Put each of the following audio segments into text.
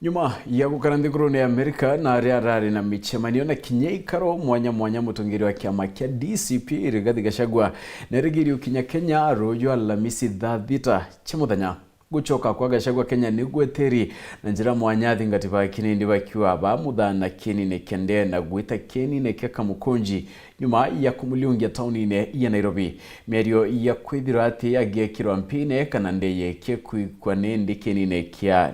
Nyuma ya gukaranthiguru ni Amerika na aria arari na michemanio na kinyaikaro mwanya mutungiri wa kiama kia DCP Rigathi Gachagua na rigiri ukinya Kenya rojo Alhamisi thita chimuthenya. Gucoka kwa Gachagua Kenya ni gweteri na njira mwanya thingatiba kinindi bakiwa bamuthana kinine kende na gwita kinine keka mukonji nyuma ya kumuliungia tauni ya Nairobi. Merio ya kwithira ati agekirwa mpine kana ndeye kwa nendi kinine kia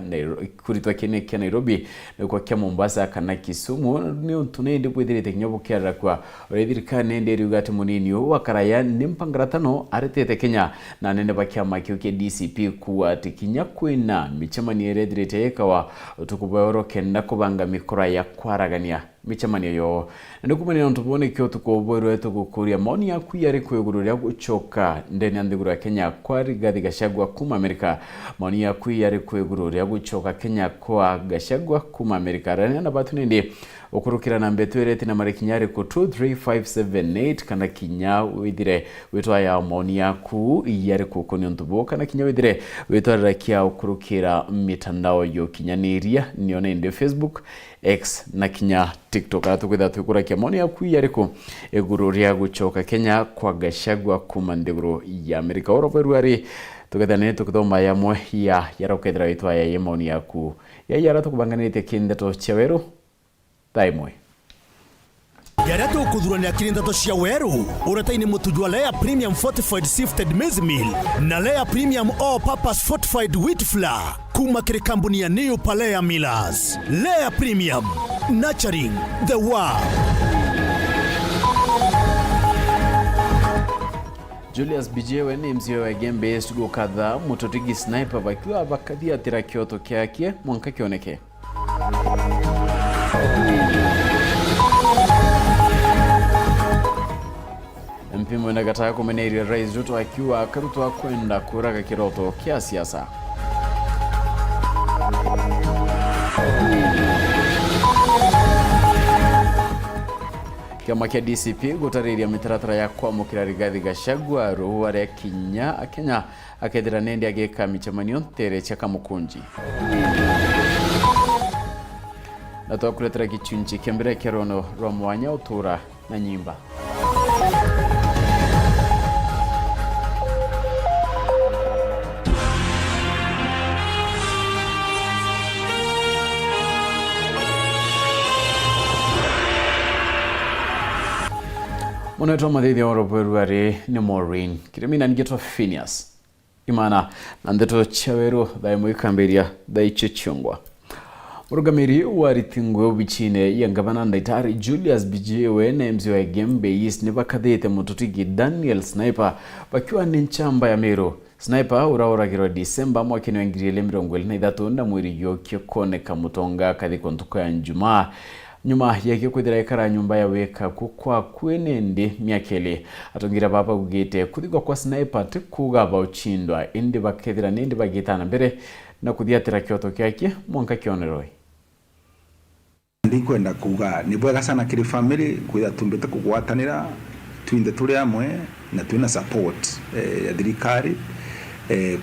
kuritwa kinine kia Nairobi kwa kia Mombasa kana Kisumu ni untunendi kwithirite kinyobo kia rakwa orethirika nende riugati munini wakaraya nimpangaratano aretete Kenya na nende bakia makiuke DCP kuwa kinya kwina michamani erethirite ekawa tukuboro kenda kubanga mikora ya kwaragania michamani yo ndikumenya ntubone kyo tukoboro tugukuria maoni yaku yari kwigururia gucoka ndeni andigura Kenya kwa Rigathi Gachagua kuma Amerika. Maoni yaku yari kwigururia gucoka Kenya kwa Gachagua kuma Amerika rani na batu nindi ukurukira na mbetu ereti na marikinyari ku 23578 kana kinya withire witwa ya maoni yaku yari kukoni ntubo kana kinya withire witwa rakia ukurukira mitandao yo kinyaniria nione inde Facebook, X na kinya TikTok. Atukwitha tukura kia maoni yaku yari ku egururia gucoka Kenya kwa Gachagua kuma ndiguru ya Amerika. Oroperuari tukethane tukithoma yamwe ya yarokethira witwa ya maoni yaku ya yara tukubanganite kindeto cheweru taimwe Yara tukudhurania kirindato cia weru urataini mutujwa Lea Premium Fortified Sifted Maize Meal na Lea Premium All Purpose Fortified Wheat Flour kuma kiri kampuni ya New Palea Millers. Lea Premium, nurturing the world. Julius Bijewe ni mzio wa Gembe studio kadhaa mutotigi sniper bakiwa bakadia tira kioto kiakie mwanka kioneke. Mpimo na gata kumeneri Rais Ruto akiwa akarutwa kwenda kuraga kiroto kia siasa. Kiama kia DCP gutariria mitaratara ya kwamukira Rigathi Gachagua ruhare Kenya akethira nendi ageka michemanio tere chaka mukunji. Na twakuletera gichunchi kiambira kirono rwa mwanya utura na nyimba. Mweneto madhithi ya oroperuari ni Maureen. Kirimina nigeto Phineas. Imana nandeto chaweru dhaimu ikambiria dhaiche chiongwa. Murugamiri waritingwe ubichine ya gavana Ndaitari Julius Bijewe na mzi wa Gembe East ni bakadhete mututigi Daniel Sniper bakiwa ni nchamba ya Meru. Sniper uraura kiro Disemba mwakini wengiriele mirongweli na idhatu na mwiri yokyo kone kamutonga kathi kontuko ya Njumaa. Nyuma yake kwithira ikara nyumba ya weka kukwa kwenende miakeli atongira baba ugite kuthigwa kwa Sniper tikuga bauchindwa indi bakethira nindi bagitana mbere na kuthiatira kioto kyake mwanka kioneroi. Ndikwenda kuga ni bwega sana kiri family kwitha tumbite kugwatanira twinde turi amwe na twina support ya thirikari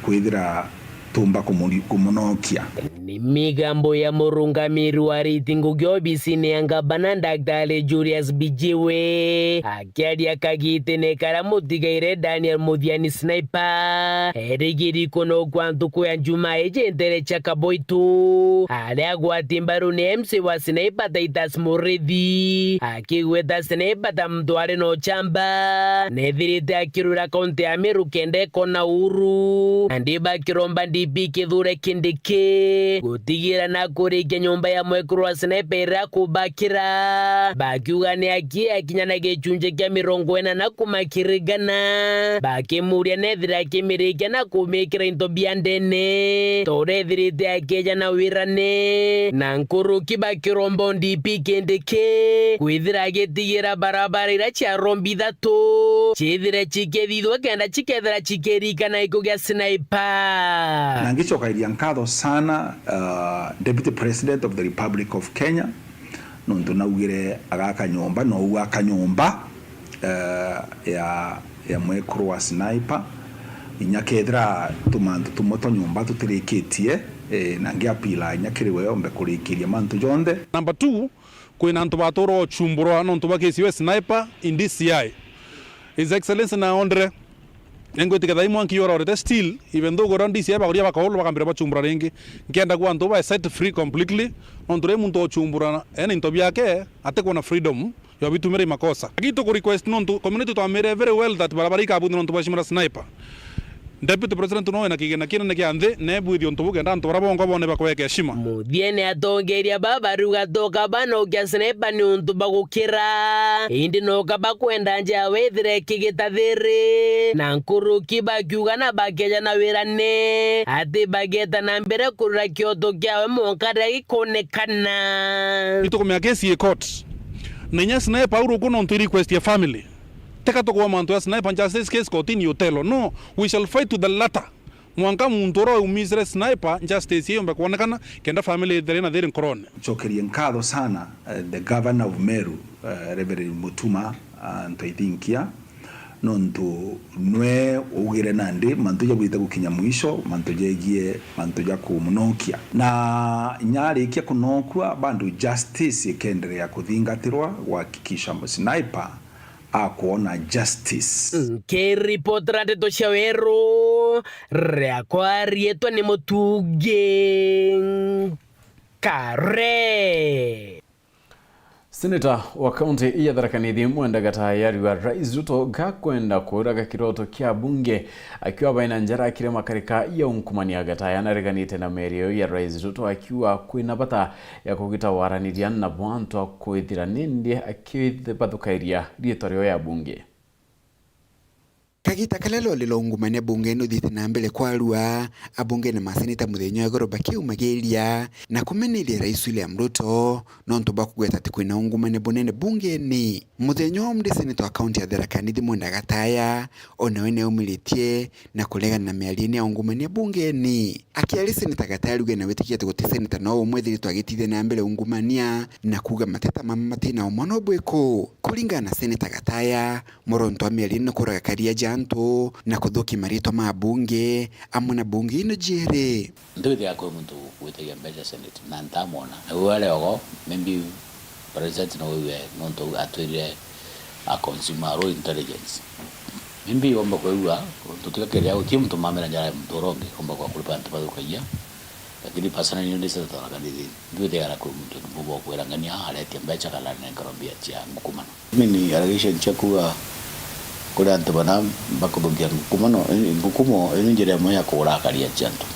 kwithira tumba kumunokia. Ni migambo ya murungamiri wa ritingu gyobisini ya gavana Daktari Julius Bijewe akiaria kagitene karamutigaire Daniel Muthiani Sniper erigiri kono kwantuku ya Njumaa ejentere chakaboitu aria gwatimbaru ni MC wa Sniper Titus Murithi akigweta Sniper tamtware no chamba nethirite akirura kaunti ya Meru kende kona uru andiba kiromba DP kithure kindike gutigira na kurikia nyumba ya mwekuru wa Sniper kubakira bakiuga ni akinya gicunje kia 40 na kumakirigana bakimuria nethira kimirikia na kumikira into biandene torethirite akeja na wirane na nkuru kibakirombo DP kindike kwithira gitigira barabara ira cia rombi thatu chithire chikethithwa kenda chikethira chikerika na ikugia Sniper. Nangichoka iliankado sana Deputy President of the Republic of Kenya nundu naugire agaka nyomba no uaka nyomba ya mwekuru wa Sniper inyakethira tumantu tumoto nyumba tutirikitie na ngiapila inyakiriwe ombe kurikiria mantu jonde. Number 2, kwina antu batoro chumburo anontu bakesiwe sniper in DCI. His Excellency na ondre Nengo tikadai mwanki yora orete still even though goran DCI ba goria bakolo bakambira bachumbura rengi ngienda kwa antu ba set free completely ondre muntu chumbura ene into byake atekwa na freedom yo bitumere makosa agito ko request nontu community to amere very well that barabara ka bundu nontu bashimira sniper Deputy President no na kigena kina ne ande ne bwithio ntu bugenda ntu barabongo bone bakweke heshima muthiene atongeria babaruga toka bano kya sniper ni untu bagukira indi no kaba kwenda nja wethire kigitathiri na nkuruki bakiuga na bakeja na wirane ati bageta na mbere kurura kioto kyawe monkare gikonekana itukumya kesi e court nenya sniper uru kuno ntu request ya family teka to kwa mantu ya sniper justice case continue telo no we shall fight to the latter mwanka muntoro umisre sniper justice hiyo mbe kuonekana kenda family derena dere korone chokerie nkado sana the governor of Meru Reverend Mutuma ntoithinkia nontu nwe ugire nandi mantu ya gwita gukinya mwisho mantu jegie mantu ya kumunokia na nyari kia kunokwa bandu justice ikendelea kuthingatirwa kuhakikisha sniper akuona justice. Kiripotra teto shawero reakwarieto ni Mutuge Kare. Senator wa kaunti ya Tharaka Nithi Mwenda Gatayari wa Rais Ruto gakwenda kuraga kiroto kia bunge akiwa baina njara kirema karika ya unkumania Gataya anareganite na merio ya Rais Ruto akiwa kwina bata ya kugita waraniria na bwantu akwithira nindi akithibadukairia rietoreo ya bunge. Kagita kalalo lilongumania bunge no thite na mbele kwa rua abunge na maseneta muthenyo ya goro bakiumagiria na kumenelia Rais William Ruto nontu bakugweta ati kwina ungumania bunene bunge ni muthenyo mde seneta wa kaunti ya Tharaka Nithi Mwenda Gataya onawene umilitie na kulega na mialini ya ungumania bunge ni akiari seneta Gataya ruge na wetikia tugote seneta no umwethiri twagitithia na mbele ungumania na kuga mateta mamati na umwana bweko kulinga na seneta Gataya moronto mialini kuraga karia antu na kuthuki marito ma bunge amuna bunge ino jere nduthi yako muntu witagia mbeca senate na ntamona wale ogo maybe president no we nonto atwire a consumer intelligence maybe omba kwa uwa tutika keria uti muntu mamera njara muntu ronge omba kwa kulipa ntu badukaya lakini pasana ni ndisa Tharaka Nithi nduthi yako muntu mbugo kwirangania alete mbeca kala na nkarobia tia ngukumano mimi allegation chakua kule antu bana bakubugia ngukumo njira moya kurakaria chantu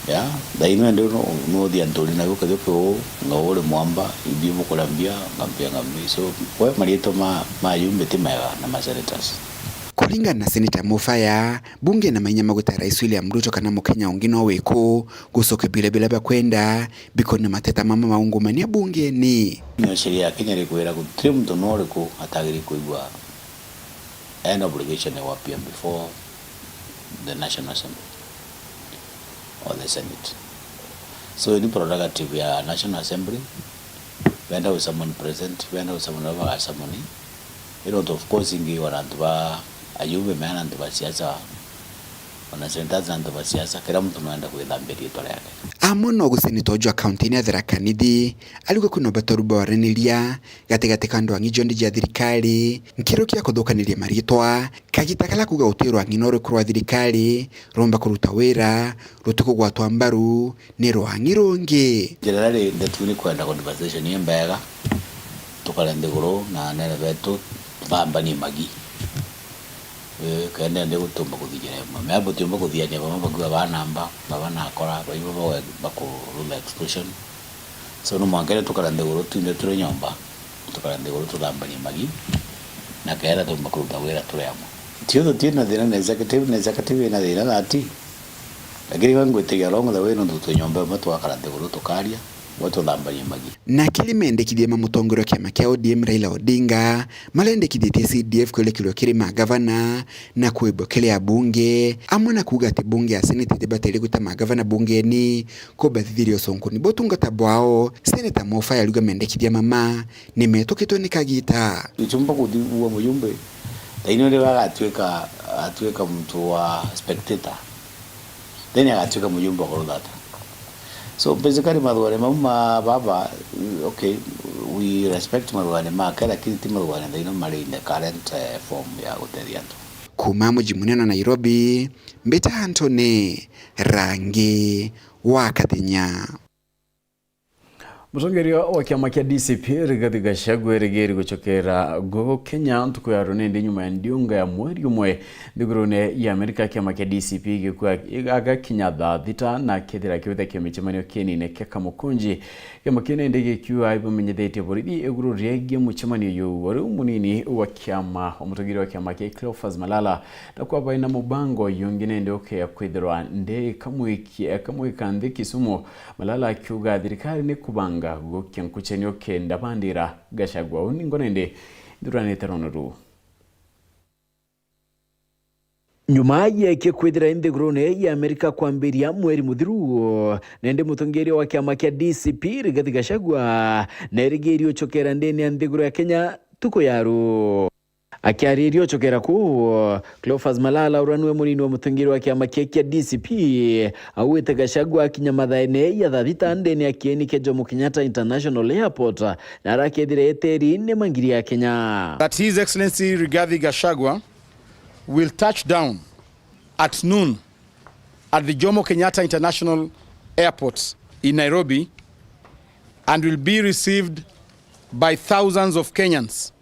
ya daino ndio no dia ntoli na yuko doko ngore mwamba ibibu kulambia ngambia so kwa marieto mayumbe timega na maseretas kulinga na seneta Mufaya bunge na manyama guta Rais William Ruto kana mukenya ungino weko gusoke bila bakwenda bikona mateta mama maungumania bunge ni sheria ya Kenya ilikwenda kutrim mtu nore ko atagiri kuigwa an obligation of appear before the National Assembly or the Senate. So any prerogative ya National Assembly, when there was someone present, when there was someone over ceremony, of course ingi wanatuba ayube maana antuba siasa wanasenetaza antuba siasa kila mtu anaenda kuidhambiri tole yake. Amono guseneta wa kaunti ya Tharaka Nithi alikuwa kuna batoruba waranilia gategate kando angijondi ja thirikari nkiro kia kuthukaniria maritwa kagita kala kuga utirwa nginore kurwa thirikari romba kuruta wira rutuko gwatwa mbaru ni rwangironge generally ndatuni kwenda conversation yembega tukalende goro na nene betu bamba ni magi kende ndio gutumba kuthijira mama abo tumba kuthiyania mama bagwa banamba babana akora bayibo bako rule explosion so no mwangere tukalande goro tunde ture nyomba tukalande goro tulamba ni magi na kaera tumba kuruta wera turemo tiyo tina dina na executive na dina lati lakini wangu tiga longo da weno tunyomba matu akalande goro tukaria watu lambanye magi na kilimendekithia mamutongero kia makia ODM Raila Odinga malendekithia CDF kule kilo kirima gavana na kuibokele ya bunge amona kuga ati bunge ya senate debatele kutama gavana bunge ni kobathithirio sonkoni botungata bwao seneta Mufaya luga mendekithia mama nimetoketwe ni kagita ichumba kudiwa muyumbe Taino ndio atuweka mtu wa spectator. Then akatuweka mjumbe kwa data. So basically madhuane mama baba, okay, we respect madhuane maka, lakini ti madhuane taino mali in the current form ya uterianto. Kuma mji munene wa Nairobi, Mbeta Anthony, Rangi wa Kathinya. Mutongerio wa kiama kia DCP Rigathi Gachagua erigeri guchokera go Kenya ntuko ya ronende nyuma ya ndiunga ya mweri umwe ndigurune ya Amerika kiama kia DCP gikuwa agakinya thita na kethira kiwetha kia michemanio kinine kia Kamukunji kiama kine ndege kiwa ibumenyethetie borithi iguru riegie muchemanio yu wari munini wa kiama mutongerio wa kiama kia Cleophas Malala na kwa baina mubango yongine ndoke ya kwithirwa nde kamwika nde Kisumu. Malala akiuga thirikari ni kubanga gokia nkuchenio kenda bandira Gachagua uningonende durane taronoru nyuma yake kwithira indegrone ya Amerika kwambiria mweri muthiru nende mutongerio wa kiama kia DCP Rigathi Gachagua na erigerio chokera ndeni andegro ya Kenya tuko yaru akiaririo chokera ku Cleophas Malala uranwe munini wa mutongerio wa kiama kia DCP awite Gachagua kinyamathaine ya thita ndeni akieni ke Jomo Kenyatta International Airport na rakethire eteri ne mangiri ya Kenya that His Excellency Rigathi Gachagua will touch down at noon at the Jomo Kenyatta International Airport in Nairobi and will be received by thousands of Kenyans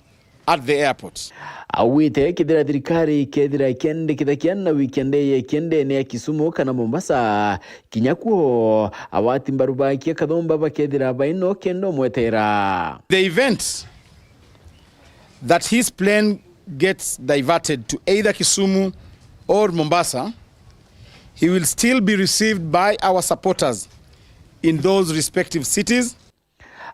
at the airport. Awite kithira thirikari kethira kende kithakiana weekende ye kende ne Kisumu kana Mombasa kinyakuo awati mbaruba kia kathomba bakethira baino kendo mwetera. The event that his plane gets diverted to either Kisumu or Mombasa, he will still be received by our supporters in those respective cities.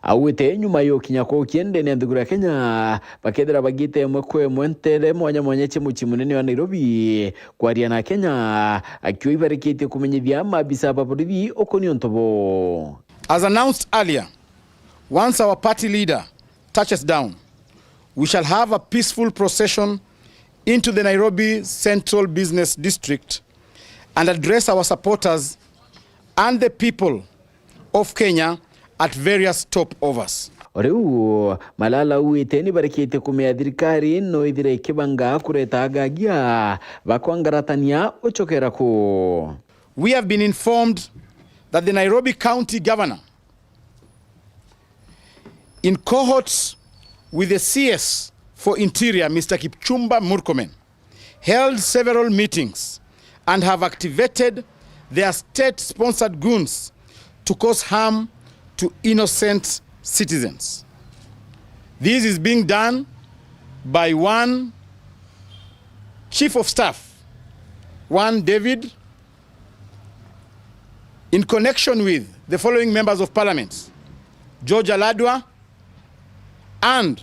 Awite nyuma yo kinyako kiende ne ndugura Kenya bakethira bagite mwekwe mwentere mwanya chemuchi munene wa Nairobi kwaria na Kenya akiwa ibarikite kumenyithia mabisa baburithi okonio ntobo. As announced earlier, once our party leader touches down, we shall have a peaceful procession into the Nairobi Central Business District and address our supporters and the people of Kenya at various stopovers. Oreu Malala uite ni barikite kumea thirikari no ithire kibanga kureta agagia bakwangaratania ochokera ku. We have been informed that the Nairobi County Governor, in cohorts with the CS for Interior, Mr. Kipchumba Murkomen, held several meetings and have activated their state-sponsored goons to cause harm to innocent citizens. This is being done by one chief of staff, one David, in connection with the following members of parliament: George Aladwa and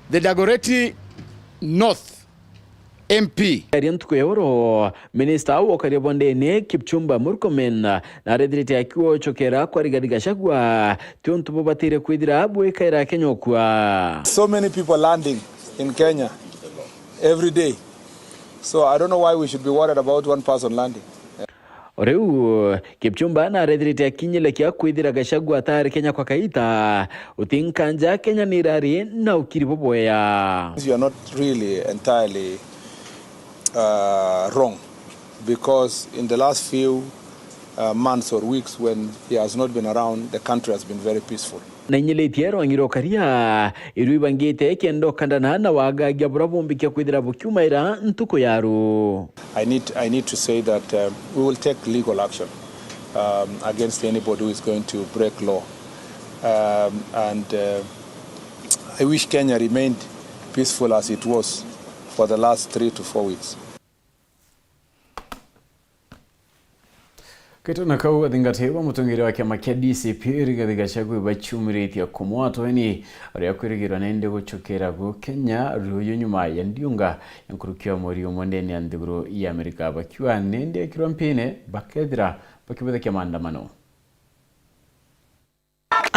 the Dagoretti North MP. Ariantuko yoro Minister wa Karibonde ne Kipchumba Murkomen na redrite akiwa chokera kwa Rigathi Gachagua tiontu bobatire kwidira abwe kaira Kenya kwa. So many people landing in Kenya every day. So I don't know why we should be worried about one person landing. Oreu Kipchumba na redrite akinyele kia kwidira Gachagua tayari Kenya kwa kaita utinkanja Kenya nirari na ukiriboboya. You are not really entirely wrong, because in the last few months or weeks when he has not been around, the country has been very peaceful. Na inyele tiero angiro karia iru ibangite kendo kandana na waga gyaburabumbikia kwidira bukyumaira ntuko yaru. I need to say that we will take legal action against anybody who is going to break law, and I wish Kenya remained peaceful as it was for the last 3 to 4 weeks. Keto na kau athingatirwa mutongeria wa kiama kia DCP Rigathi Gachagua bachumiritie kumwato ni aria kwirigirwa nende guchokera go Kenya ruyo nyuma ya ndiunga yankurukio muri umondeni anduguru ya Amerika bakiwa nende kirompine bakethira bakibetha kia maandamano.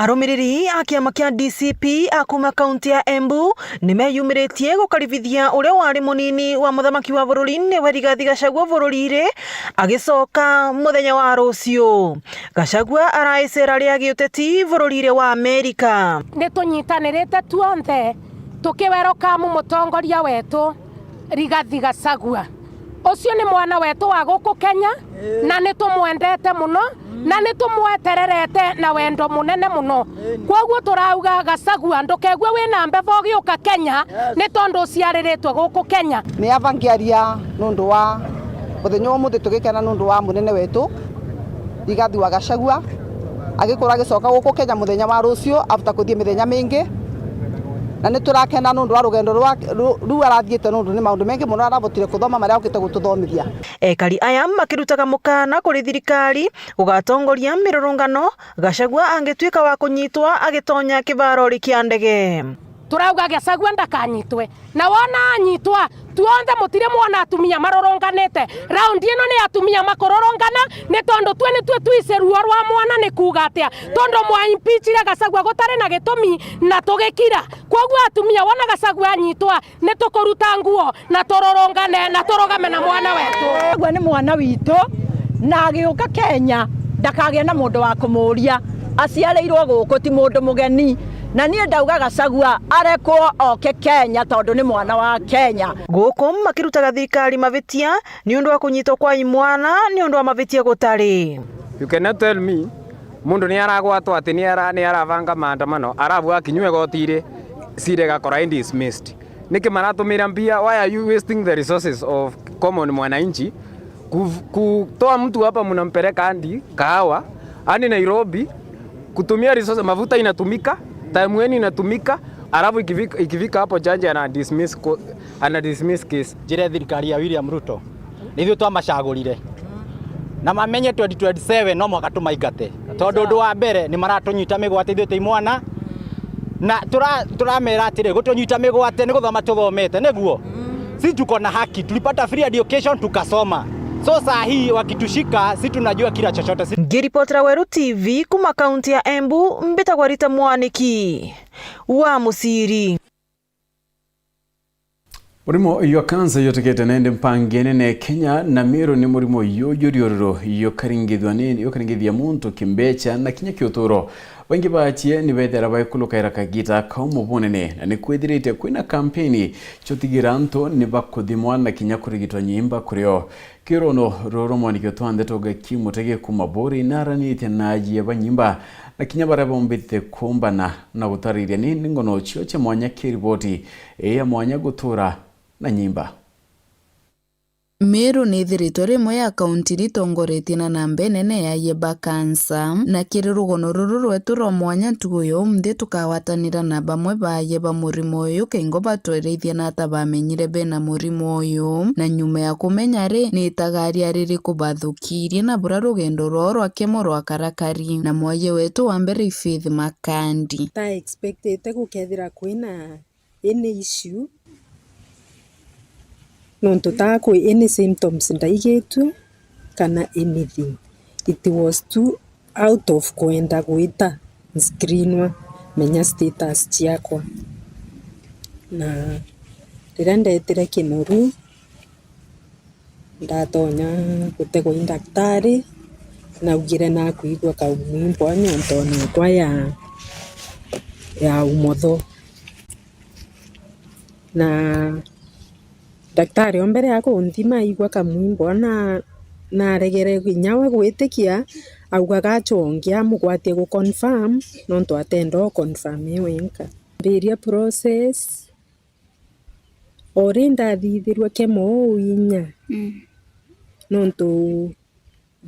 Arumiriri a kiama kia DCP akuma kaunti ya Embu nimeyumiritie gukaribithia uria wari munini wa muthamaki wa bururi niwe Rigathi Gachagua bururi-ri agicoka muthenya wa rucio. Gachagua araicera ria giuteti bururi-ri wa Amerika. Ni tunyitanirite tuonthe tukiweroka mutongoria wetu Rigathi Gachagua. Ucio ni mwana wetu wa guku Kenya na ni tumwendete muno na ni tumwetererete na wendo munene muno. Kwoguo turauga Gachagua ndukegwe wina mbevo giuka Kenya ni tondu ciariritwe guku Kenya. Ni avangiaria nundu wa muthenya umuthi tugikena nundu wa munene wetu Rigathi wa Gachagua agikura gicoka guku Kenya muthenya wa rucio after kuthie mithenya mingi. Na ni turakena nundu wa rugendo ru arathiite nundu ni maundu mengi muno arabotire kuthoma maria okite gututhomithia. Ekari aya makirutaga mukana kuri thirikari ugatongoria mirurungano Gachagua angituika wa kunyitwa agitonya kibarori kia ndege. Turauga Gachagua ndakanyitwe na wona anyitwa tuonde mutire mwana atumia maroronganete raundi ino ni atumia makororongana ni tondu twe ni twe twise ruo rwa mwana ni kuga atia tondu mwa impeachire Gachagua gutare na gitumi na tugikira. Kwoguo atumia wona Gachagua anyitwa ni tukuruta nguo na tororongane na torogame na mwana wetu. Gachagua ni mwana witu na agiuka Kenya ndakage na mundu wa kumuria aciareirwo guku ti mundu mugeni. Na niĩ ndauga Gachagua arekwo oke Kenya tondu ni mwana wa Kenya. Guku makirutaga thirikari mavitia ni undu wa kunyitwo kwa imwana ni undu wa mavitia gutari. You cannot tell me mundu ni aragwatwo ati ni aravanga maandamano arabu akinywe gotire sire gakora dismissed. Niki maratumira mbia, why are you wasting the resources of common mwananchi kutoa mtu hapa mnampeleka hadi Kahawa hadi Nairobi kutumia resources, mafuta inatumika, time weni inatumika, alafu ikifika hapo judge ana dismiss case. Jire thirikari ya William Ruto nithu twamacagurire na mamenye 2027 no mwaka tumaigate tondu undu wa mbere ni maratunyita migwate ithuite imwana na turamera atire gutunyita migwate ni guthoma tuthomete niguo sisi tuko na haki, tulipata free education tukasoma, so saa hii wakitushika si tunajua kila chochote. Ngiripotera Weru TV kuma kaunti ya Embu, mbitagwa Rita Mwaniki wa Musiri. Murimo iyo kanza yotekete nende mpangene ne Kenya na miro ni murimo yoyororo yokaringithia muntu kimbecha na kinya kyotoro wengi baachie ni bethera baikuluka irakagita kaumu bunene na ni kwithirite kwina kampeni chotigiranto ni bakuthimwa na kinya kurigitwa nyimba kurio kirono roro mwanikyo twande toga kimutege kumabori naranite naji abanyimba na kinya barabombite kumbana na gutariria ni ngono chio cha mwanya kiriboti ya mwanya gutura na nyimba. Meru ni thirito rimwe ya kaunti ritongoretie na namba nene ya yeba kansa na kirirugono ruru rwetu rwa mwanya tuyo mthi tukawatanira na bamwe ba yeba murimo uyu kengo batwereithia na ata bamenyire bena murimo uyu na nyuma ya kumenya ri ni itagaria ririku bathukirie na bura rugendo rwao rwa kemo rwa karakari na mwaye wetu wa mbere Faith Makandi. Ta expectete gukethira kwina any issue nonto tako any symptoms ndaigetwe kana anything. It was too out of kwenda gwita screenwa menya status chiakwa na rira ndetire kinoru ndatonya gutegwa daktari na ugire na kuigwa kaumimbo nyontoni kwa ya umotho na daktari ombere yako nthima igwa kamwimbo na regere nyawe gwitikia auga gachongia mugwatie gu confirm nonto atendo confirm wenka beria process orinda thithirwe kemo inya nonto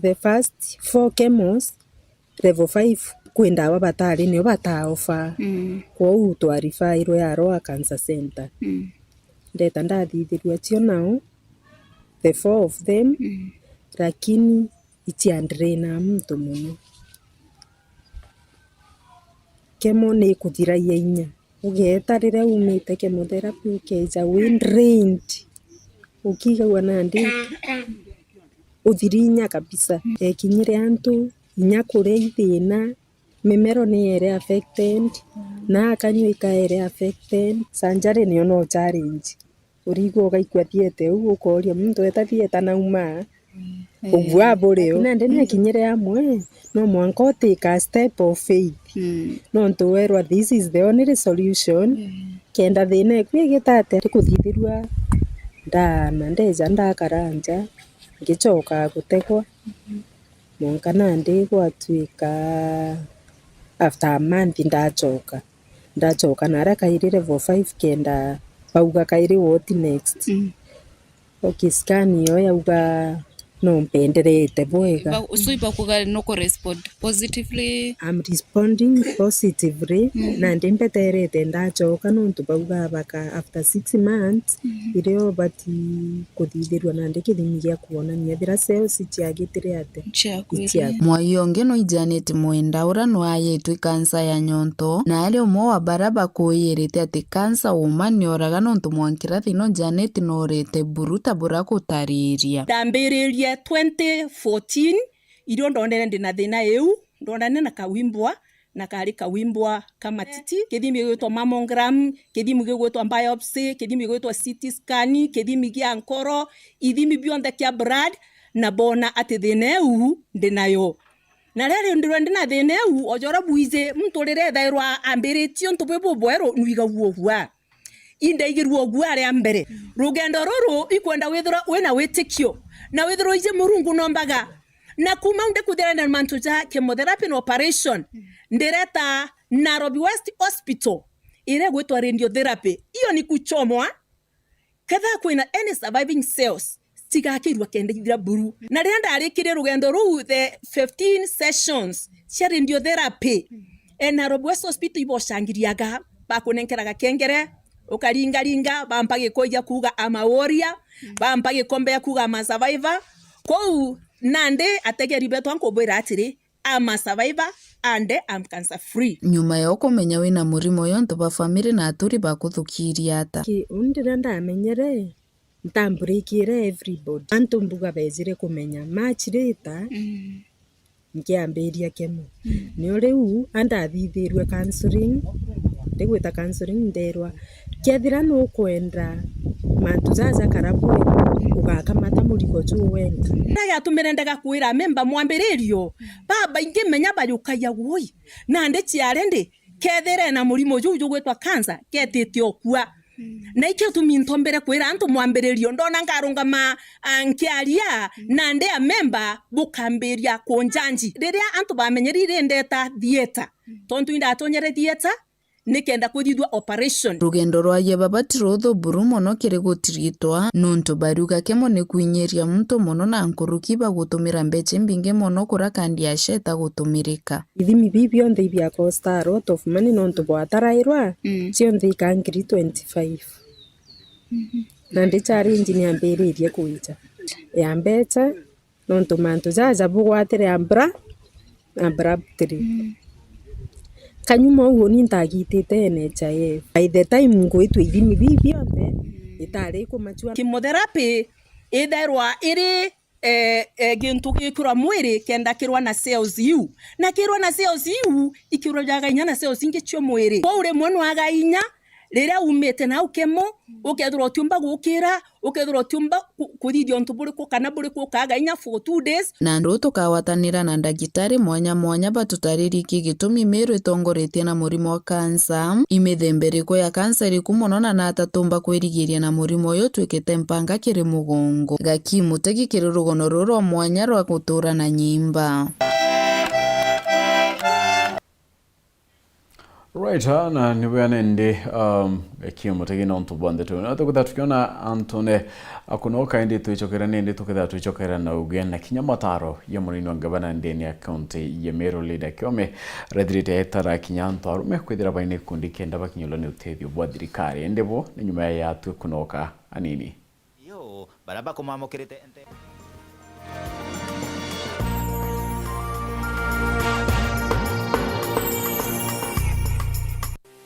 the first 4 chemos level 5 kwenda wabatari ni bataofa kwa utwarifairwe ya cancer center ndeta ndathithirwe cio nao the 4 of them lakini itiandrena mtu muno kemo ni kuthiraia inya ugeta rira umite chemotherapy ukeja wind drained ukiga wanandi uthirinya kabisa ekinyire antu inya kure ithina mimero ni ere affected na akanywa ikaere affected sanjare ni ono challenge urigo gaikwa thiete ugukoria muntu etathieta nauma ubwa boreo na ndene kinyere amwe no mwanko take a step of faith no ntuwerwa this is the only solution kenda thina kwigitate kuthithirwa ndana ndeja ndakaranja ngicoka gutegwa monka nandi gwatuika after a month ndacoka nara kairi level 5 kenda bauga kairi what next scan yo yauga no mpenderete bwega usuiba kuga no respond positively. I'm responding positively na ndimpeterete ndacoka no ntubauga baka after 6 months ireo bati kuthithirwa na ndikithimi gya kuonania thira cells ciagitire ate Mwaiyonge no Janet Mwenda ura no ayetwe kansa ya nyonto na ari umwe wa baraba kuirite ati kansa uma ni oraga no ntumwankira thino Janet no rete buruta burako tariria ndambiririe 2014 irio ndonere ndina thina eu ndonane na kawimbwa na kari kawimbwa kama titi kithimi gwitwa mammogram kithimi gwitwa biopsy kithimi gwitwa CT scan kithimi gya nkoro ithimi bionthe kya blood na bona ati thina eu ndinayo na rero ndina thina eu ojora buize mturire thairwa ambiritio ntubwe bwero nuiga guogwa indaigirwo gware ambere rugendo ruru ikwenda withira wena witikio na withiro ije murungu nombaga na kuma unde kuthira na mantuja chemotherapy na operation ndireta Nairobi West Hospital ire gwitwa radiotherapy iyo ni kuchomwa kadha kwina any surviving cells tigakirwa kendithira buru na ria ndarikire rugendo ruu the 15 sessions cia radiotherapy Nairobi West Hospital iboshangiriaga bakunenkeraga kengere ukaringa bampage koja kuga amaworia bampage kombe ya kuga ama survivor kou nande ategeri beto ankobwira atiri ama survivor ande am cancer free nyuma ya kumenya wina murimo yo ntuba family na aturi bakuthukiria ata undira ndamenyere ntamburikire everybody antumbuga bezire kumenya machirita ngiambiria kemo ni riu andathithirwe counseling ndigwita counseling nderwa kethira no kwenda mantu zaza karabwe ugakamata murigo tu wenda ndaya tumirendega kwira memba mwambiririo baba ingimenya bayukaya woi na ndi ciarende kethire na murimo juju gwitwa cancer ketete okua na ikyo tumintombere kwira antu mwambiririo ndona ngarungama ankiaria na ndi a memba bukambiria konjanji riria antu bamenyerire ndeta theater tontu inda atonyere theater nikenda kuthithwa operation rugendo rwa yeba batirotho buru mono kiri gutiritwa nuntu baruga kemo ni kuinyeria muntu mono na nkuruki bagutumira mbeche mbinge mono kura kandi ya sheta gutumirika ithimi bibio nthi bia costa a lot of money nuntu bwatarairwa cio nthi kangiri 25 na ndi challenge ni ambiririe kuija ya mbecha nuntu mantu jaja bugwatire ambra kanyuma uguo ni ntagitite NHIF by the time ngwitwa ithimi bibio itari kumachua chemotherapy itherwa iri gintu gikura mwiri kenda kirwa na cells yu na kirwa na cells yu ikirwa jaga inya na cells ingi cio mwiri ko ure mwono aga inya riria umete na ukemo ukethura tiumba gukira ukethura tiumba kuthithio ntuburi ko kana buri ko kaga inya for 2 days na ndu tukawatanira na ndagitari mwanya batutariri iki gitumi miru itongoretie na murimo wa kansa imithemberiko ya kansa iri kumonona na atatumba kwirigiria na murimo uyu twikite mpanga kiri mugongo gakimu tegi kiri rugono ruro mwanya rwa gutura na nyimba. Right, na niweane ndi kimu tegina ntubande tu na tukutha tukiona Antone akunoka ndi tuichokera ndi tukutha tuichokera na ugena kinyamataro ya munini wa gavana ndeni ya county ya Meru Leader Kiome redrite etara kinyanto arume kwithira baine kundi kenda bakinyulo ni uteithio bwa thirikari ndebo ni nyuma ya tu kunoka anini yo baraba kumamukirite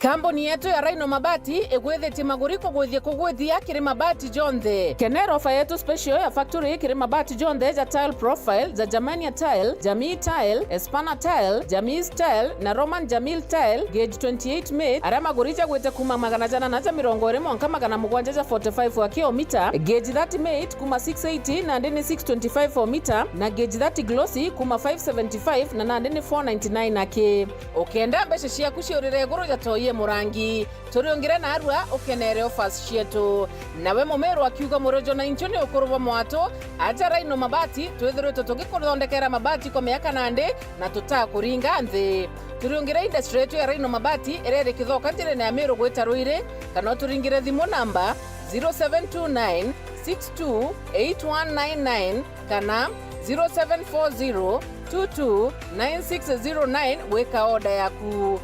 Kambuni yetu ya Rhino Mabati igwithiti maguriko gwithie kugwithia kiri mabati jonthe. Kenero ofa yetu special ya factory kiri mabati jonthe za tile profile za Germania tile, Jamii tile, Espana tile, Jamii tile na Roman Jamil tile gauge 28 made ara maguricha gwite kuma magana jana na ja mirongo iri monka magana mugwanja ja 45 wa kilomita, gauge 30 made kuma 680 na ndini 625 for meter na gauge 30 glossy kuma 575 na ndini 499 ake. Okenda mbeshe cia kuciurire guru ja toye murangi turiongire na arua ukenere offers cietu nawe mumeru akiuga murojo na inchoni ukuruva mwato aja Rhino Mabati twithirwe tutugikuthondekera mabati kwa miaka nande na tutakuringa nthi. Turiongire industry yetu ya Rhino Mabati irere kithoka njire na Meru gwita Ruire kana turingire thimu namba 0729 628199 kana 0740 229609 weka oda yaku.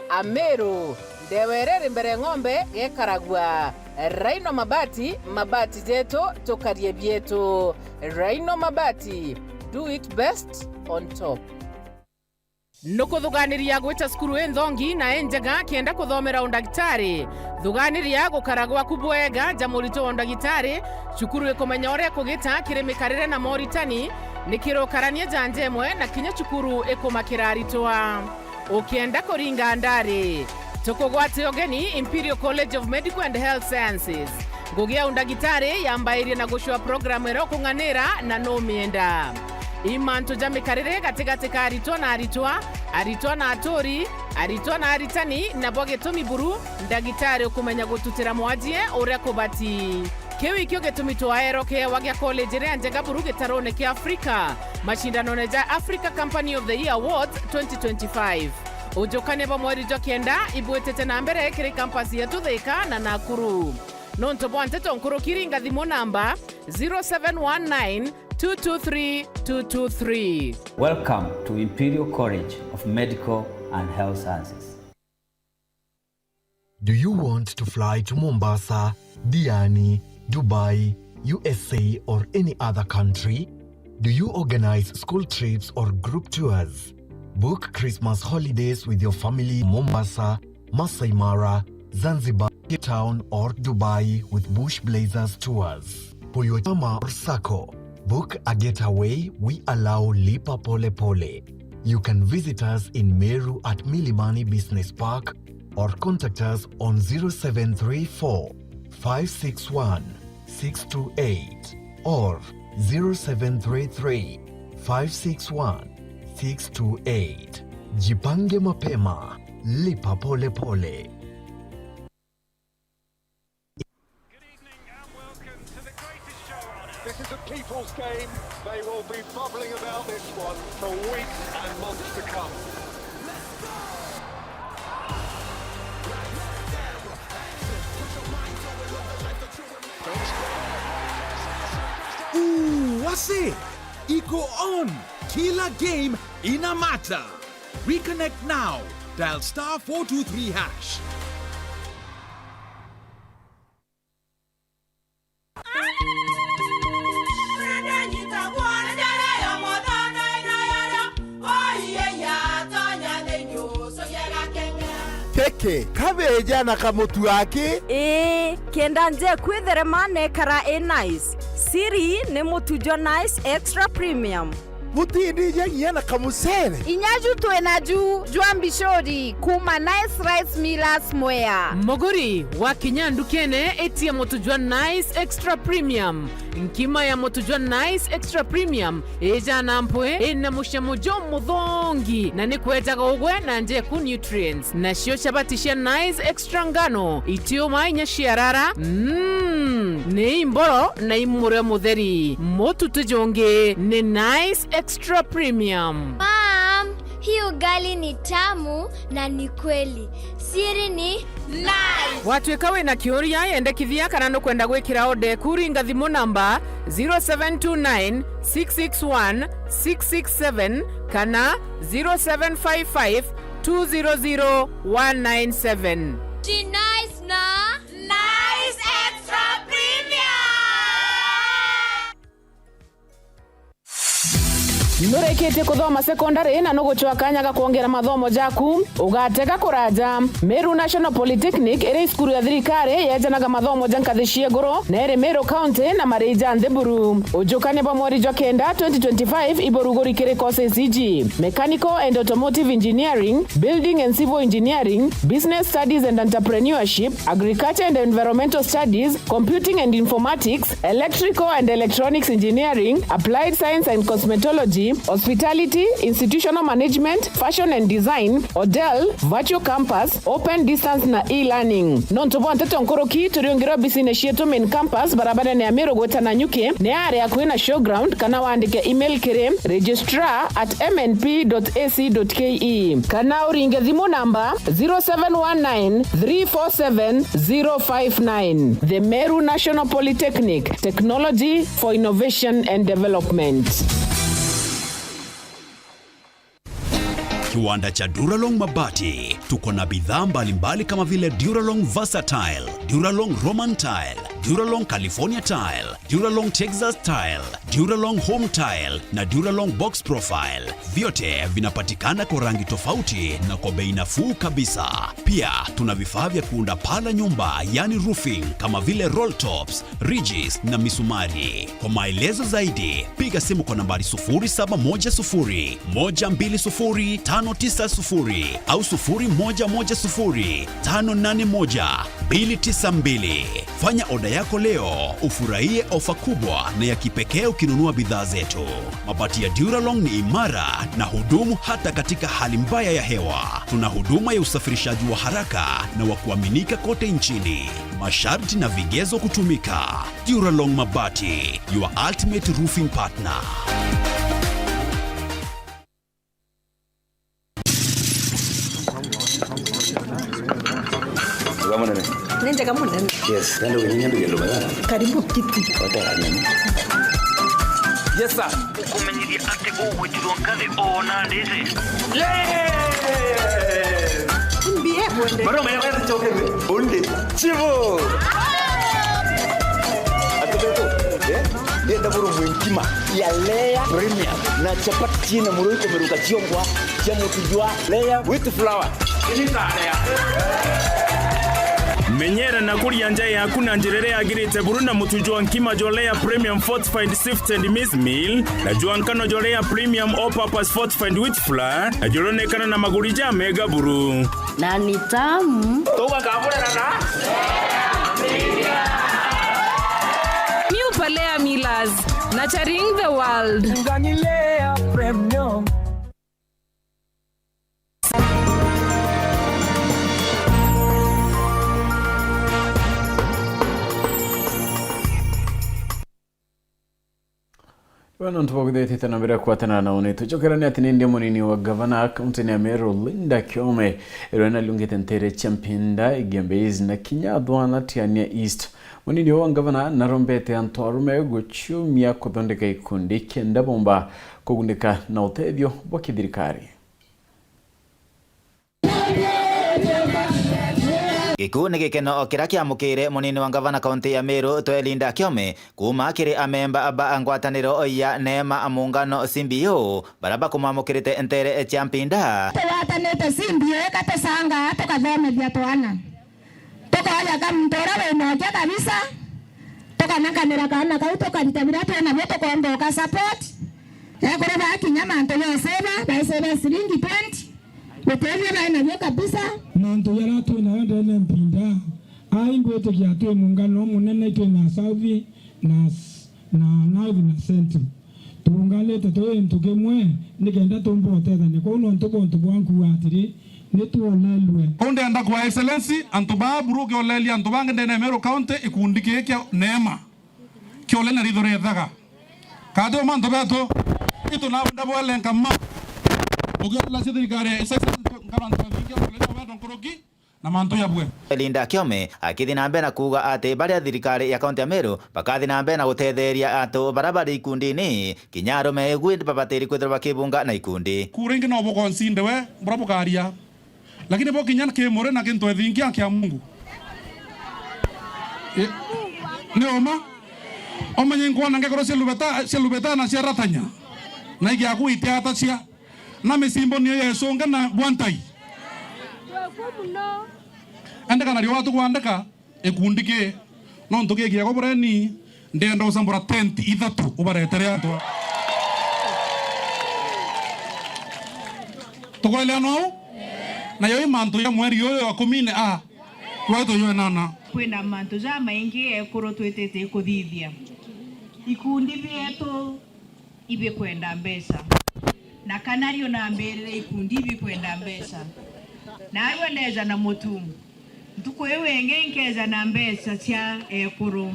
Ameru ndewerere mbere ng'ombe gekaragwa. Rhino Mabati, mabati zetu tukarie bietu. Rhino Mabati, do it best on top. Nukuthuganiria gwita skuru enthongi na enjega kienda kuthomera undagitari. Thuganiria gukaragwa kubwega jamurito undagitari. Chukuru ikumenya uria kugita kirimikarire na moritani. Nikirokarania janjemwe na kinya chukuru ikumakira aritwa. Ukienda kuringa ndari. Tukugwate ogeni Imperial College of Medical and Health Sciences. Gugia undagitari yambairie na gushwa programu ero kunganira na no mienda. Imanto jamikarire katika aritwa na atori, aritwa na aritani na boge tomi buru ndagitari ukumenya gututira mwajie uria kubati. Kiwi kyo getumitwa aeroke wagia college re anjega buru getarone ki Afrika. Mashindano neja Africa Company of the Year Awards 2025. Ujokane ba mweri jokenda ibwetete na mbere kiri campus yetu Thika na Nakuru. Nonto bwante tonkuru kiringa thimu namba 0719 223 223. Welcome to Imperial College of Medical and Health Sciences. Do you want to fly to Mombasa, Diani, Dubai, USA or any other country? Do you organize school trips or group tours? Book Christmas holidays with your family in Mombasa, Masai Mara, Zanzibar, Cape Town or Dubai with Bush Blazers tours. For your chama or sacco, book a getaway. We allow Lipa Pole Pole. You can visit us in Meru at Milimani Business Park or contact us on 0734 561 628 or 0733 561 628. Jipange mapema, lipa pole pole. This is a people's game. They will be bubbling about this one for weeks and months to come. Wase, iko on. Kila game inamata. Reconnect now. Dial star 423 hash. Keke, kabeja na kamutu wake. Kenda nje kwitherema nekara nice. Siri ni mutujo nice extra premium. Mutindi nyenye na kamusere. Inyaju tuenaju juambishori kuma nice rice millers mwea. Moguri wa kinyandu kene eti ya motujwa nice extra premium. Nkima ya motujwa nice extra premium eja nampwe ena mushamujo mudhongi na ni kueta gogwe na nje ku nutrients na shio shabatisha nice extra ngano itio mainya shiarara ne imboro na imure mutheri motu tujonge ne nice extra premium. Mom, hii ugali ni tamu na ni kweli. Siri ni nice. Watu ekawe na kioria ende kithia kana no kwenda gwikira ode kuringa thimu namba 0729 661 667 kana 0755 200 197. Ji nice na nice extra premium. Nurekete kuthoma secondary na nuguchwa kanyaga kuongera mathomo jaku ugatega kuraja Meru National Polytechnic ere skuru ya thirikari yejanaga mathomo jankathi cieguru na ere Meru County na Marija Nthiburu ujukane pa mweri jwa kenda 2025 iborugori kire courses iji Mechanical and Automotive Engineering, Building and Civil Engineering, Business Studies and Entrepreneurship, Agriculture and Environmental Studies, Computing and Informatics, Electrical and Electronics Engineering, Applied Science and Cosmetology, Hospitality, Institutional Management, Fashion and Design, Odell, Virtual Campus, Open Distance na e-learning. Nontobo nteto nkoroki turiongero business yetu main campus barabara ne Amiro gweta na nyuke ne area kuina showground kana waandike email kire registrar@mnp.ac.ke kana uringe thimu namba 0719 347 059. The Meru National Polytechnic, Technology for Innovation and Development. Kiwanda cha Duralong Mabati tuko na bidhaa mbalimbali kama vile Duralong Versatile, Duralong Roman Tile, Duralong California Tile, Duralong Texas Tile, Duralong Home Tile na Duralong Box Profile. Vyote vinapatikana kwa rangi tofauti na kwa bei nafuu kabisa. Pia tuna vifaa vya kuunda pala nyumba yani roofing kama vile roll tops, ridges na misumari. Kwa maelezo zaidi piga simu kwa nambari 0710 120 590 au 0110 581 292. Fanya oda yako leo ufurahie ofa kubwa na ya kipekee ukinunua bidhaa zetu. Mabati ya Duralong ni imara na hudumu hata katika hali mbaya ya hewa. Tuna huduma ya usafirishaji wa haraka na wa kuaminika kote nchini. Masharti na vigezo kutumika. Duralong Mabati, your ultimate roofing partner. Nenda kama nani? Yes, ndio kinyambi ndio bana. Karibu kiti. Yes sir. Kumenyiria ate uwe tuongale ona ndeze. Mbie bonde. Baro mwenye choke bonde. Chivo. Atoto. Ndio ndaburu mwenkima ya Lea Premium na chapati na muroiko meruka chiongwa cha mutujwa Lea with flour. Ini tare ya. Menyera na kuria nja yaku na njirere agirite buruna mutujwa nkima jolea premium fortified sifted maize meal na juankano jolea premium all purpose fortified wheat flour na jolonekana na magurija mega buru na ni tamu toka kabura na New Palea Millers, nurturing the world. Nganilea premium. Bueno, ntubogudete na mbere kwatana na unetu chokerani atini ndio munini wa governor county ya Meru Linda Kiome erona lungete ntere championda igembeiz na Kinyadwana tiania East munini wa governor narombete Antorume guchumia kuthondeka ikundi kenda bomba kugundika na uteithio wa kithirikari. Gikundi gikeno kira kiamukire munini wa gavana kaunti ya Meru Linda Kiome kuma kiri amemba aba ngwataniro ya Neema Muungano Simbio baraba kumamukirite ntere champinda twatanite Simbio katesanga tukathomethia twana tukaja kamtora wenoja kabisa tukanakanira kana kau tukarutabira twana byo tukomboka support ekore bakinya manto yoseba baiseba siringi 20 Wetevye baina vyo kabisa. Nanto yara tu na wende ne mpinda. Aingwe te kia tu muungano munene tu na South na North na Central. Tuungale te to entuke mwe nikenda tumbo teta ni ko no ntuko ntuko wangu atiri ni tu olelwe. Onde anda kwa excellency antuba buruke oleli antubange ndene Meru County ikundike kia Neema. Kyo lena ridore daga. Kado manto beto itu na wenda bole nkama. Ogela sirikare excellency ngarantu vingia kuleta watu nkoroki na manto ya bwe. Linda Kiome akithi na mbere na kuga ati baria thirikari ya kaunti ya Meru bakathi na mbere na gutetheria atu barabara ikundi-ini kinyaro megwindi babatiri kwithira bakibunga na ikundi kuringi no bogonsinde we burabukaria lakini bo kinyana kimure na kintu ethingia kia Mungu ni oma omenye ngwana ngekoro selubeta na ciaratanya na igyaku itiata cia na misimbo niyo yesonga na bwantai andika na riwatu kwandika ekundike no ntuke giago bureni ndenda usambura tent ithatu ubaretere atwa tukwele no na yo imantu ya mweri yo akumine wato yo nana kwina mantu ja maingi ekuru twetete kuthithia ikundi bietu ibe kwenda mbesa na kanario na mbere ikundi ibe kwenda mbesa na ayo neza na mutu ntuko yewe ngengeza na mbesa cia ekuru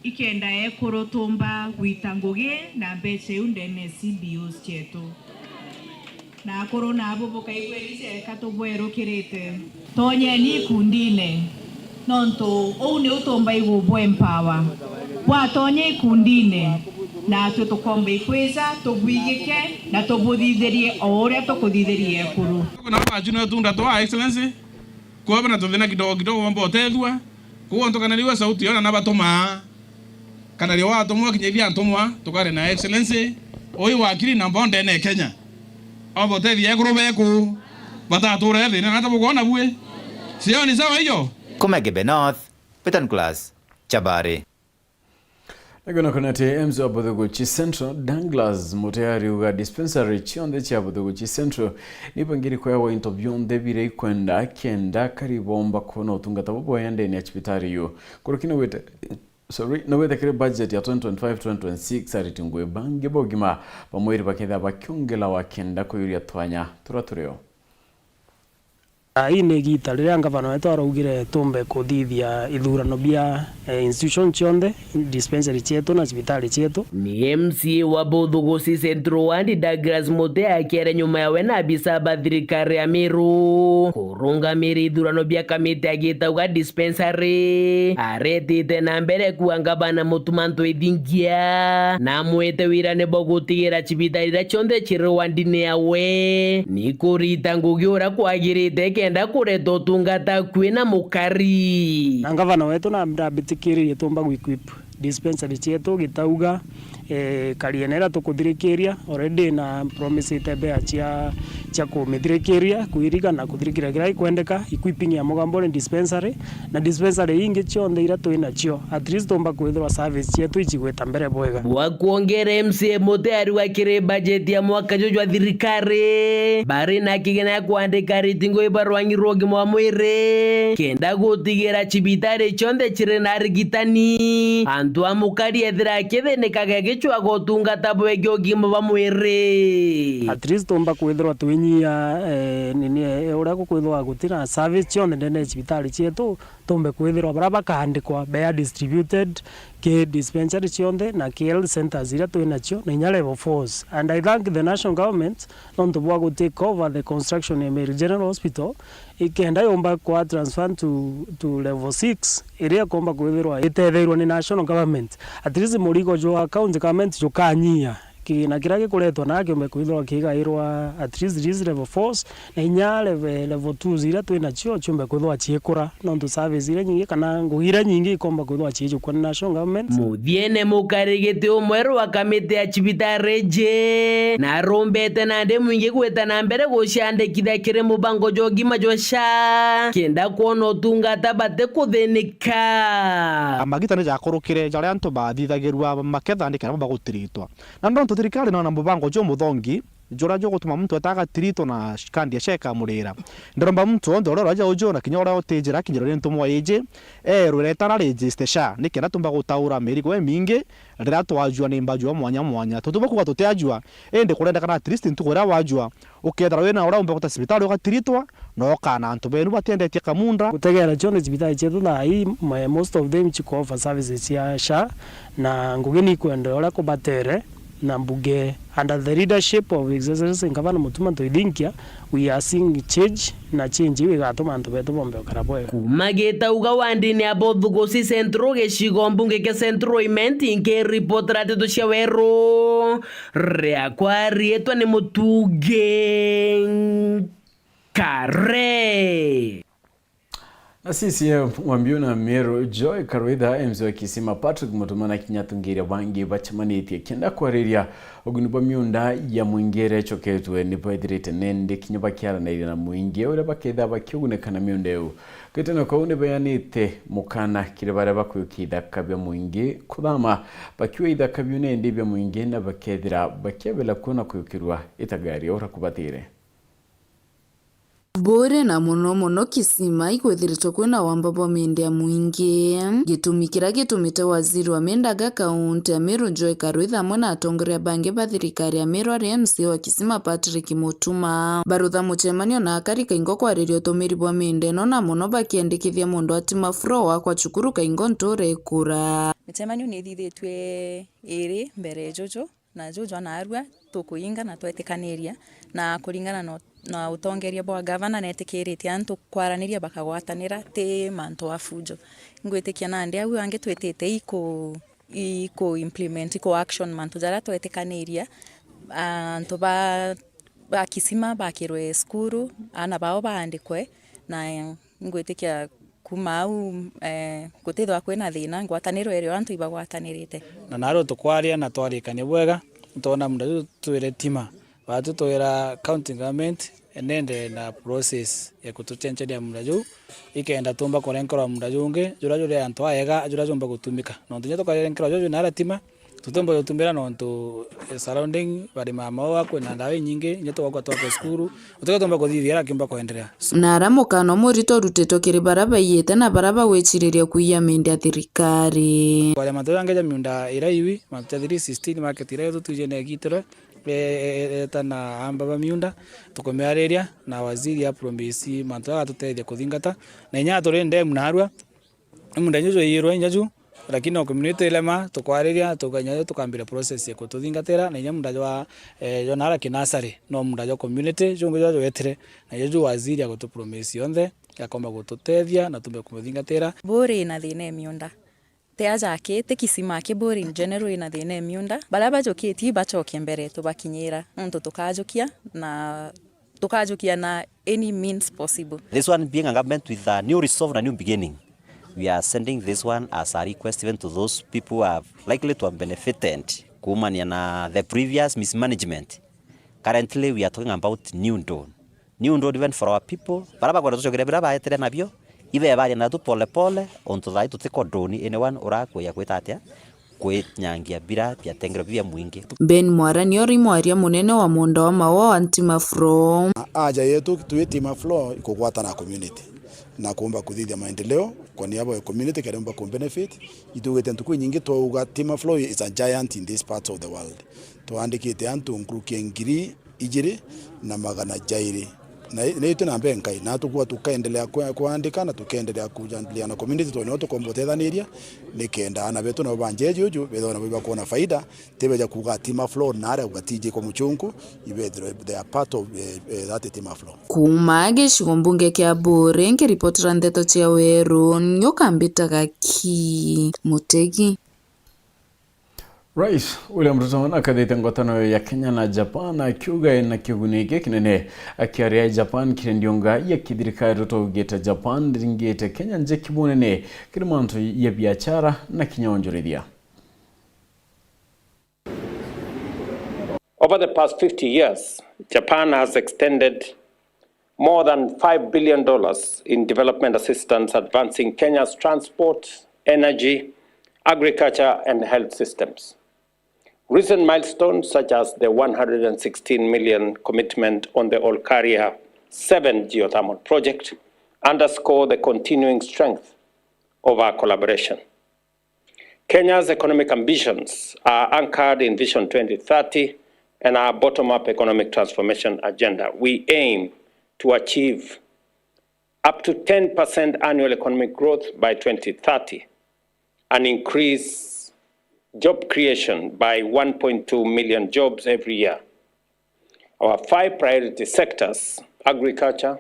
ikenda ekuru tumba gwitanguge na mbesa undene CBOs chetu na akoro na abo bokaigwerice katobwerukirite tonye ni kundine nonto oune utomba igubwo empower bwa tonye kundine na tutukomba ikweza tubwigike na tubuthitherie oria tukuthitherie ekuru na bajuna tunda to excellency kwa bana tuthina kidogo wambo tethwa kwa ntokanaliwa sauti ona na batoma kana liwa atomwa kinyithia ntomwa tukare na excellency oyi wakiri na bonde ne Kenya abo tethi ekuru beku batature thina hata bukona bue sio ni sawa hiyo Kumegebe North Petan Class Chabari Nagona konate MZ Abodhogochi Central Douglas Mutayari uga dispensary chionde cha Abodhogochi Central nipangiri kwa wa interview ndebire kwenda kenda karibomba kono tungata bobo yande ni hospitali yo kurukino wete no wete kire budget ya 2025-2026 aritingwe bange bogima bamwiri bakenda bakyongela wakenda ko yuri atwanya turatureo Ine gita riria ngavana wetu araugire tumbe kuthithia ithurano bia institution chionde dispensary chetu na hospitali chetu ni MCA wa Abodhogochi Central and Douglas Mutea akere nyuma yawe na bisaba thirikari ya Meru kurungamira ithurano bia kamiti agitauga dispensary aretite na mbere kuwa ngavana mutumanto ithingia na mwete wira ne bogutigira chibitari chionde chirwandine yawe ni kurita ngugi ura kwagirite kenda kureto tungata kwina mukari na ngavana wetu na ndabitikiririe tumba equip dispensary chetu gitauga karienera tukuthirikiria already na promise itebea chia kumithirikiria kuiriga na kuthirikiria gira ikwendeka equipping ya Mogambole dispensary na dispensary ingi chionde ira twina chio at least tumba kwithwa service chetu ichigweta mbere bwega wa kuongera MCA Mutea wakire budget ya mwaka jojwa thirikari bari na kigena ya kuandika ritingo ibarwangi rogi mwa mwire kenda gutigira chibitari chionde chire na rigitani antu amukari ethira kithene kagege chwa gotungata bwege ogima bamwire at least tumba kwithwa twinyia nini ura kwithwa gutira service chionde ndene hospitali chetu tumbe kwithwa baraba kaandikwa be distributed ke dispensary chionde na KL centers ira twina chio na inya level 4s and I thank the national government on to work to take over the construction ya Meru General Hospital ikenda yomba kwa transfer to level 6 iria komba kwithirwa itetherwa ni national government at least murigo jo county government jo kanyia na kira gikuretwa na kiombe kwithirwa kigairwa at least this level 4s na inya level 2 zira twina chio chumbe kwithirwa chiekura no to service ira nyingi kana ngugira nyingi ikomba kwithirwa chiejo kwa national government muthiene mukarigite umweru wa kamiti ya chibitari je na rombete na nde mwingi gweta na mbere gushandikithia kire mubango jogima josha kenda kuona utungata bate kuthinika amagita ni jakurukire jaria antu bathithagirwa makethandika na bagutiritwa na ndo thirikari na mubango jo muthongi jora jo gutuma mtu ataga tirito na kandi sheka murira ndiromba mtu ndo roja ujo na kinyora otejera kinyora ntumwa eje rureta na register sha nikenda tumba gutaura merigo mingi rira twajua ni mbajua mwanya tutuba kuga tutajua ende kurenda kana at least ntukora wajua ukethara wena ora umbe kuta sibitari ukatiritwa no kana antu benu batendetie kamunda gutegera chone sibitari chetu na hii most of them chiko offer services ya sha na ngugeni kwenda ora kubatere na mbuge under the leadership of exercise ngavana mutuma toidinkia we are seeing change na change we gatuma antu betu bombe karaboya kumageta uga wandini Abodhogochi Central geshigo mbunge ke Central imenti nke report rate to shawero reakwari etwa ni mutuge kare Asisi Wambiuna Meru Joy Karuitha MC wa Kisima Patrick Mutumana Kinyatungiria bangi bachamanithie kenda kwariria ogunibwa miunda ya mwingere choketwe nipo ithirite nende kinyaba kiara na mwingi ure baketha bakiugunekana miunda eu kiteno kaune bayanite mukana kiribare bakuyukitha kabya mwingi kuthama bakiwa itha kabya nende bya mwingi na bakethira bakebela kuona kuyukirwa itagari ora kubatire Bore na muno Kisima ikwethiritwo kwina wambabo mendea mwingi gitumi kira gitumite waziri wa mendaga kaunti ya Meru Joy Karuitha mona atongoria bangi ba thirikari ya Meru ari MC wa Kisima Patrick Mutuma barutha muchemanio na akari kaingo kwaririo tumiri bwa mende no na muno bakiandikithia mundu atima froa kwa chukuru kaingo ntore kura muchemanio ni thithitwe iri mbere jojo na jojo na arua tukuinga na twetikaniria na kuringana na utongeria bwa gavana netikirite antu kwaraniria bakagwatanira ti mantu afujo ngwitikia nandi au ange twetete iko implement iko action mantu jara twetikaniria antu ba Kisima bakirwe skuru ana bao baandikwe na ngwitikia kuma au gutithwa kwina thina ngwataniro erio antu ibagwatanirite na naro tukwaria na twarikania bwega ntona mundu twire tima batu twira county government enende na process ya kutuchencheria mundu ikenda tumba korenkora mundu unge jura antu aega jura jomba gutumika no ntunye tukarenkora jojo na tima tutomba gutumira no ntu surrounding bari mama wako na ndawe nyingi nyeto wako twako skuru utokatomba kuthithira kimba kuendelea na ramukano murito rutito kiri baraba yete na baraba wechiriria kuia mende ya thirikari kwa mantu yangeja miunda iraiwi mantu 316 market ire tuje na gitira tana ambaba miunda tukomeareria na waziri ya promise mantu atutethia kuthingata na inya turende mnarwa munda nyozo yirwa nyaju lakini o community lema tukwareria tukanya tukambira process ya kututhingatira na inya munda jwa jonara kinasari no munda jwa community jongo jwa wetire na yeju waziri ya kutu promise yonthe yakoma gututethia na tumbe kumuthingatira bore na thine miunda teaja ke te Kisima ke bore in general ina thine miunda balaba joketi bachoke mbere tubakinyira ntu tukajokia na any means possible. This one being a government with a new resolve and a new beginning. We are sending this one as a request even to those people who are likely to have benefited kumania na the previous mismanagement. Currently we are talking about new dawn even for our people baraba kwa tuchokere baraba etere nabyo ibe bari na tu pole pole onto thai tutiko doni anyone orako ya kwetatia nyangia bira pia tengero bia mwingi. Ben Mwarani ori mwaria munene wa mundo wa mawa wa Ntima Flow aja yetu tuitima Flow ikugwata na community na kuomba kuthithia maendeleo kwa niaba ya community keremba ku benefit itugete ntuku nyingi twauga Ntima Flow is a giant in this part of the world twandikite antu nkruke ngiri ijiri na magana jairi na itu na benkai na tukua tukaendelea kuandika na tukaendelea kujadiliana na community tuone tukombotethaniria nikenda ana betu na banje juju bedo na biba kuona faida tebeja kuga Ntima Flow na ara ugatije kwa muchungu ibedro they are part of that Ntima Flow kumage shigombunge kya bore ngiripotera ndeto cia weru nyokambitaga ki mutegi Rais William Ruto akathite ngwatano ya Kenya na Japan akiuga na kigunike kinene akiaria Japan kirendionga ya kithirikari Ruto ugete Japan ringete Kenya nje kibunene kirimanto ya biashara na kinyonjorithia. Over the past 50 years, Japan has extended more than $5 billion in development assistance advancing Kenya's transport, energy, agriculture and health systems. Recent milestones such as the 116 million commitment on the Olkaria 7 geothermal project underscore the continuing strength of our collaboration. Kenya's economic ambitions are anchored in Vision 2030 and our bottom-up economic transformation agenda. We aim to achieve up to 10% annual economic growth by 2030 and increase job creation by 1.2 million jobs every year. Our 5 priority sectors, agriculture,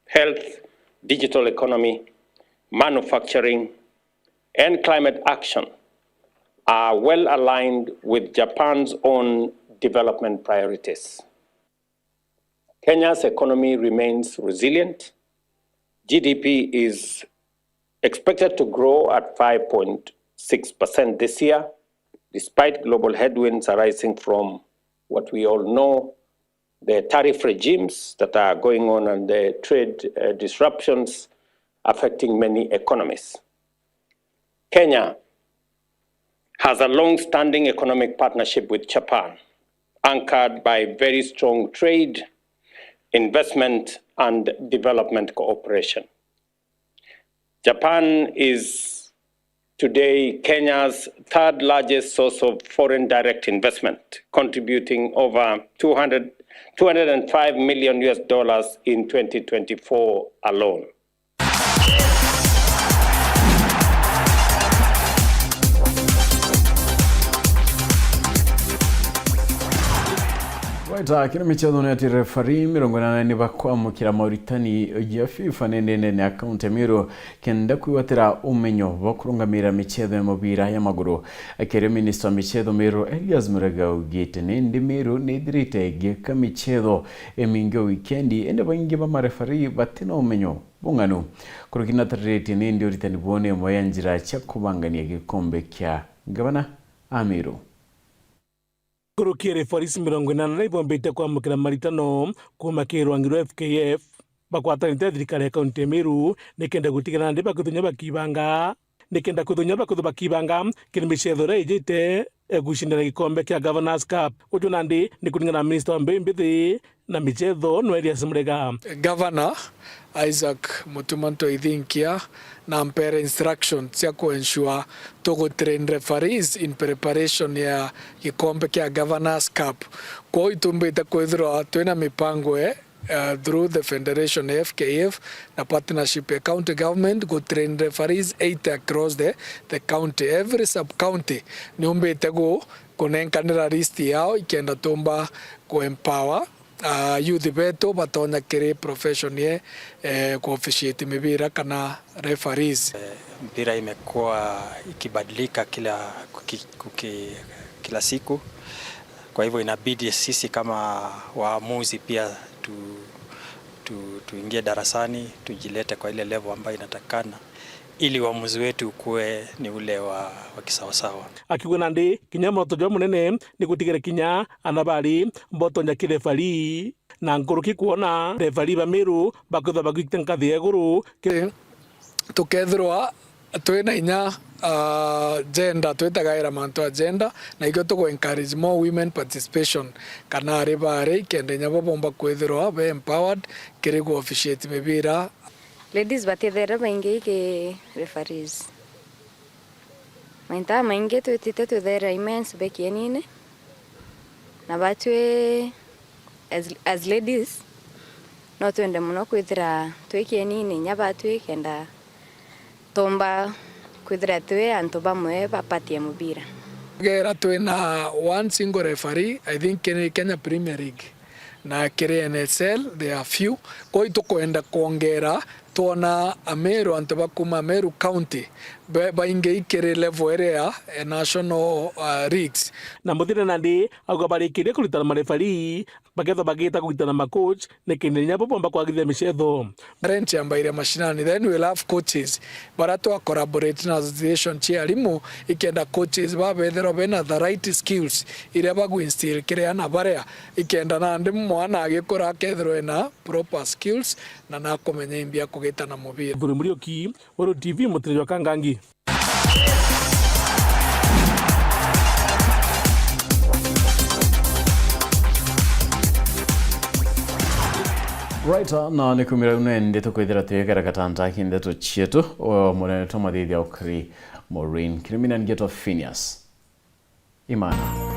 health, digital economy, manufacturing, and climate action, are well aligned with Japan's own development priorities. Kenya's economy remains resilient. GDP is expected to grow at 5.6% this year, despite global headwinds arising from what we all know, the tariff regimes that are going on and the trade disruptions affecting many economies. Kenya has a long-standing economic partnership with Japan, anchored by very strong trade, investment, and development cooperation. Japan is today Kenya's third largest source of foreign direct investment, contributing over $205 million in 2024 alone. Kina michezo ni ati referee mirongo na nani bakwamukira Mauritani ya FIFA nene account emiro kenda kwiwatira umenyo bakurungamira michezo ya mubira ya maguru akere minister michezo miro Elias Murega ugite nindi miro nidirite geka michezo emingo weekendi ende bangi ba referee batina umenyo bungano kurukina tarete nindi uritani bone moyanjira cyakubangania gikombe kya gavana Amiro Kurukire Forisi mirongo na ibombete kwa mukira maritano kuma kirwangiro FKF bakwatanite thirikari ya kaunti Meru nikenda gutigana ndi bakutunya bakibanga nikenda kutunya bakibanga kirimichetho reijite gushindira gikombe kya Governors Cup utunandi nikuringana minister wa mbembithi na michezo no Elias Murega. Governor Isaac Mutumanto ithinkia na mpere instruction cia kuensure to train referees in preparation ya gikombe kya Governors Cup. Kwa itumbite kwithirwa twina mipango through the Federation FKF na partnership ya county government go train referees 8 across the county. Every sub county ni umbite go kunenkanira list yao ikienda tumba ku empower youth beto batonya kire profession ye ku officiate mibira kana referees. Mpira imekuwa ikibadilika kila siku, kwa hivyo inabidi sisi kama waamuzi pia tuingie darasani, tujilete kwa ile level ambayo inatakana ili uamuzi wetu kuwe ni ule wa kisawasawa. Akiwa nandi kinyama tojo munene ni gutigere kinya anabari mboto nya kirefari na nguruki kuona refari ba Meru bakutha bagwitenka thieguru tukethirwa twina inya gender twetagaira mantu agenda na ikyo tuko encourage more women participation kana aribare kende nyabo bomba kwethirwa be empowered kiri go officiate mibira. Ladies batethera maingi ke referees mainta maingi twetite twethera immense bekienine na batwe as ladies no twende muno kwithira twekienine nyabatwe kenda tomba kwithira twe antu bamwe bapatie mubira gera twina one single referee. I think in Kenya Premier League na kire NSL there are few koi tukoenda kuongera tuona Ameru antu bakuma Meru County bainge ikere level area national leagues na muthire nandi agobarikire kurutana marefari bagetha bagita kugitana ma coach nekinenya bomba kwagithia michetho rent ambaire mashinani. Then we'll have coaches barato collaborate na association chia limu ikenda coaches babethero bena the right skills ire bagu instill kireana barea ikenda nandi mwana agikora kethero na proper skills na nakomenya imbia kugitana mubira. Murioki Woro TV Mutrejo Kangangi. Right na nikumira unende to kwithira twegera katanta kinde to chietu o monene to mathithia ukri Maureen Criminal Gate of Phineas Imana.